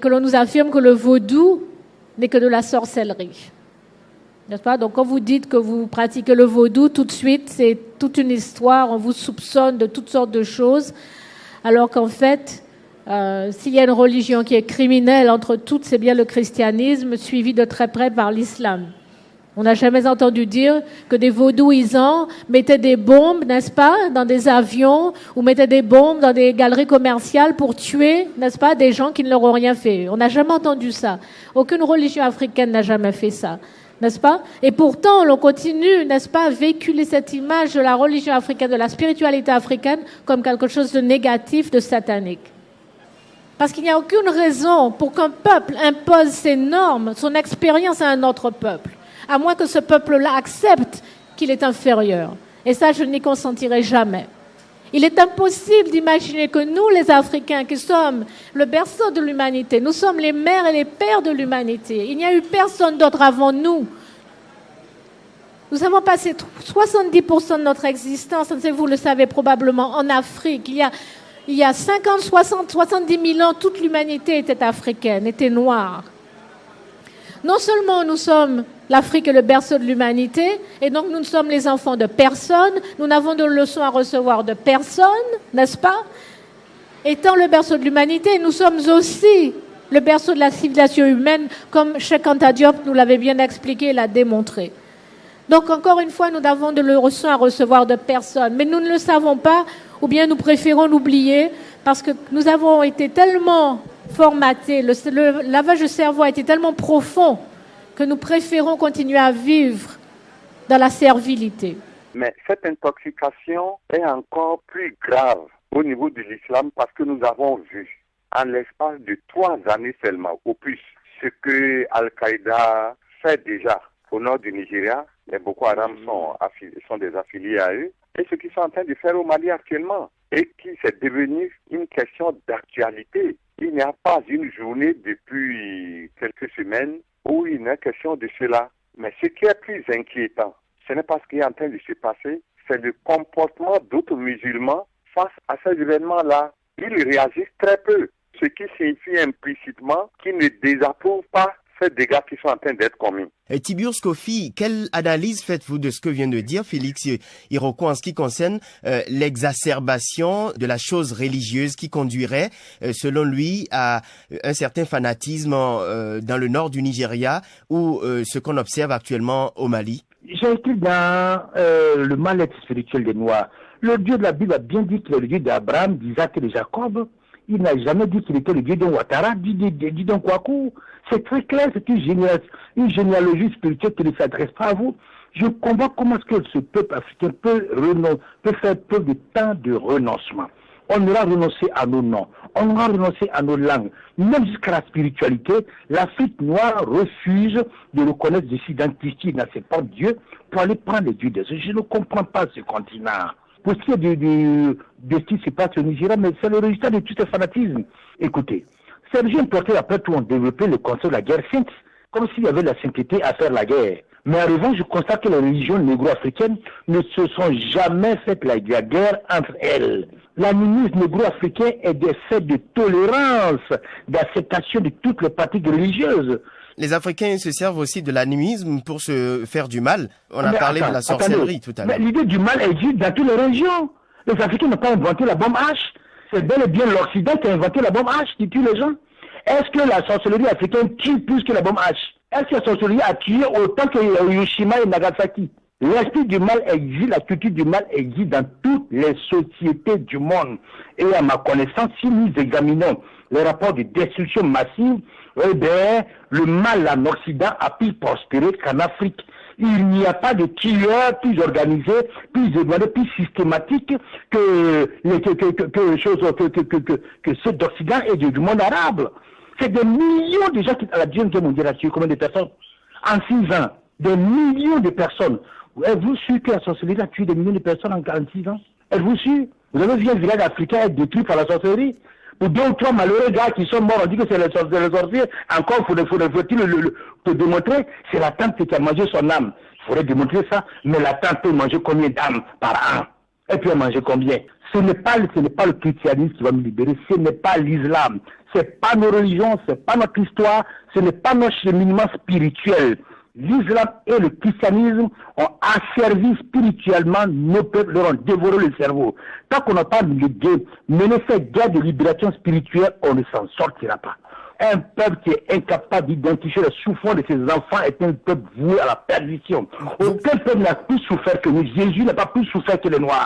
que l'on nous affirme que le vaudou n'est que de la sorcellerie. N'est-ce pas? Donc quand vous dites que vous pratiquez le vaudou, tout de suite, c'est toute une histoire, on vous soupçonne de toutes sortes de choses, alors qu'en fait, s'il y a une religion qui est criminelle entre toutes, c'est bien le christianisme, suivi de très près par l'islam. On n'a jamais entendu dire que des vaudouisants mettaient des bombes, n'est-ce pas, dans des avions, ou mettaient des bombes dans des galeries commerciales pour tuer, n'est-ce pas, des gens qui ne leur ont rien fait. On n'a jamais entendu ça. Aucune religion africaine n'a jamais fait ça. N'est-ce pas? Et pourtant, l'on continue, n'est-ce pas, à véhiculer cette image de la religion africaine, de la spiritualité africaine, comme quelque chose de négatif, de satanique. Parce qu'il n'y a aucune raison pour qu'un peuple impose ses normes, son expérience à un autre peuple, à moins que ce peuple-là accepte qu'il est inférieur. Et ça, je n'y consentirai jamais. Il est impossible d'imaginer que nous, les Africains, qui sommes le berceau de l'humanité, nous sommes les mères et les pères de l'humanité. Il n'y a eu personne d'autre avant nous. Nous avons passé 70% de notre existence, vous le savez probablement, en Afrique. Il y a 50, 60, 70 000 ans, toute l'humanité était africaine, était noire. Non seulement nous sommes l'Afrique est le berceau de l'humanité, et donc nous sommes les enfants de personne, nous n'avons de leçons à recevoir de personne, n'est-ce pas? Étant le berceau de l'humanité, nous sommes aussi le berceau de la civilisation humaine, comme Cheikh Anta Diop nous l'avait bien expliqué et l'a démontré. Donc encore une fois, nous n'avons de leçons à recevoir de personne, mais nous ne le savons pas, ou bien nous préférons l'oublier, parce que nous avons été tellement formatés, le lavage de cerveau a été tellement profond, que nous préférons continuer à vivre dans la servilité. Mais cette intoxication est encore plus grave au niveau de l'islam parce que nous avons vu, en l'espace de 3 années seulement, au plus, ce que Al-Qaïda fait déjà au nord du Nigeria. Les Boko Haram sont des affiliés à eux. Et ce qu'ils sont en train de faire au Mali actuellement, et qui c'est devenu une question d'actualité. Il n'y a pas une journée depuis quelques semaines où il n'est question de cela. Mais ce qui est plus inquiétant, ce n'est pas ce qui est en train de se passer, c'est le comportement d'autres musulmans face à ces événements-là. Ils réagissent très peu, ce qui signifie implicitement qu'ils ne désapprouvent pas ces dégâts qui sont en train d'être commis. Tiburce Kofi, quelle analyse faites-vous de ce que vient de dire Félix Iroko en ce qui concerne l'exacerbation de la chose religieuse qui conduirait, selon lui, à un certain fanatisme dans le nord du Nigeria ou ce qu'on observe actuellement au Mali? J'ai écrit dans le mal-être spirituel des Noirs. Le Dieu de la Bible a bien dit qu'il est le Dieu d'Abraham, d'Isaac et de Jacob. Il n'a jamais dit qu'il était le Dieu d'un Ouattara, d'un Kwaku. C'est très clair, c'est une généalogie spirituelle qui ne s'adresse pas à vous. Je comprends comment est-ce que ce peuple africain peut faire preuve de tant de renoncement. On aura renoncé à nos noms, on aura renoncé à nos langues, même jusqu'à la spiritualité. L'Afrique noire refuse de reconnaître des identités dans ses propres dieux pour aller prendre les dieux des autres. Je ne comprends pas ce continent. Pour ce qui est de ce qui se passe au Nigeria, mais c'est le résultat de tout ce fanatisme. Écoutez, ces régimes portés après tout ont développé le concept de la guerre sainte, comme s'il y avait la sainteté à faire la guerre. Mais en revanche, je constate que les religions négro-africaines ne se sont jamais fait la guerre entre elles. L'animisme négro-africain est des faits de tolérance, d'acceptation de toutes les pratiques religieuses. Les Africains se servent aussi de l'animisme pour se faire du mal. On a parlé de la sorcellerie tout à l'heure. Mais l'idée du mal existe dans toutes les régions. Les Africains n'ont pas inventé la bombe H. C'est bel et bien l'Occident qui a inventé la bombe H qui tue les gens. Est-ce que la sorcellerie africaine tue plus que la bombe H? Est-ce que la sorcellerie a tué autant que Hiroshima et Nagasaki? L'esprit du mal existe, la culture du mal existe dans toutes les sociétés du monde. Et à ma connaissance, si nous examinons les rapports de destruction massive, eh bien, le mal en Occident a plus prospéré qu'en Afrique. Il n'y a pas de tueurs plus organisés, plus éloignés, plus systématiques que ceux d'Occident et du monde arabe. C'est des millions de gens qui, à la Deuxième Guerre mondiale, a tué combien de personnes? En 6 ans, des millions de personnes. Êtes-vous sûr que la sorcellerie a tué des millions de personnes en 46 ans? Êtes-vous sûr? Vous avez vu un village africain être détruit par la sorcellerie? Pour 2 ou 3 malheureux gars qui sont morts, on dit que c'est les sorciers. Encore, faut-il te démontrer? C'est la tante qui a mangé son âme. Il faudrait démontrer ça. Mais la tante peut manger combien d'âmes par an? Et puis elle mangeait combien? Ce n'est pas le christianisme qui va nous libérer, ce n'est pas l'islam, c'est pas nos religions, c'est pas notre histoire, ce n'est pas notre cheminement spirituel. L'islam et le christianisme ont asservi spirituellement nos peuples, leur ont dévoré le cerveau. Tant qu'on n'a pas mené cette guerre de libération spirituelle, on ne s'en sortira pas. Un peuple qui est incapable d'identifier la souffrance de ses enfants est un peuple voué à la perdition. Aucun peuple n'a plus souffert que nous. Jésus n'a pas plus souffert que les Noirs.